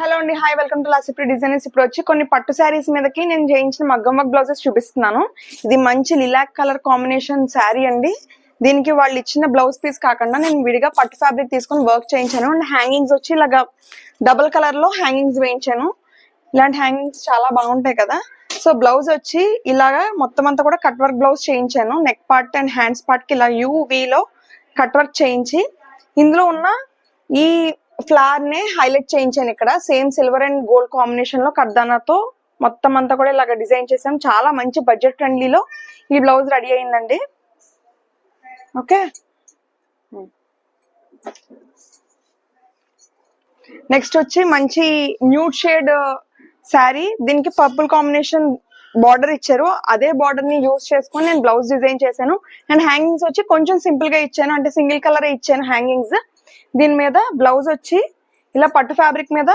Hello అండి, hi, welcome to లాసిప్రి designers. ఇప్పుడు వచ్చి కొన్ని పట్టు శారీస్ మీదకి నేను చేయించిన మగ్గం వర్క్ బ్లౌజెస్ చూపిస్తున్నాను. ఇది మంచి లిలాక్ కలర్ కాంబినేషన్ శారీ అండి. దీనికి వాళ్ళు ఇచ్చిన బ్లౌజ్ పీస్ కాకుండా నేను విడిగా పట్టు ఫ్యాబ్రిక్ తీసుకొని వర్క్ చేయించాను. అండ్ హ్యాంగింగ్స్ వచ్చి ఇలాగా డబుల్ కలర్ లో హ్యాంగింగ్స్ వేయించాను. ఇలాంటి హ్యాంగింగ్స్ చాలా బాగుంటాయి కదా. సో బ్లౌజ్ వచ్చి ఇలాగా మొత్తం అంతా కూడా కట్ వర్క్ బ్లౌజ్ చేయించాను. Neck part and hands part కి ఇలా UV లో కట్ వర్క్ చేయించి ఇందులో ఉన్న ఈ ఫ్లవర్ ని హైలైట్ చేయించాను. ఇక్కడ same silver and gold combination లో కడ్దానాతో మొత్తం అంతా కూడా ఇలాగ డిజైన్ చేసాం. చాలా మంచి బడ్జెట్ ఫ్రెండ్లీలో ఈ బ్లౌజ్ రెడీ అయిందండి. ఓకే, నెక్స్ట్ వచ్చి మంచి న్యూడ్ షేడ్ శారీ. దీనికి పర్పుల్ కాంబినేషన్ బార్డర్ ఇచ్చారు. అదే బార్డర్ ని యూజ్ చేసుకొని నేను బ్లౌజ్ డిజైన్ చేశాను. అండ్ హ్యాంగింగ్స్ వచ్చి కొంచెం సింపుల్ గా ఇచ్చాను, అంటే సింగిల్ కలర్ ఇచ్చాను హ్యాంగింగ్స్. దీని మీద బ్లౌజ్ వచ్చి ఇలా పట్టు ఫ్యాబ్రిక్ మీద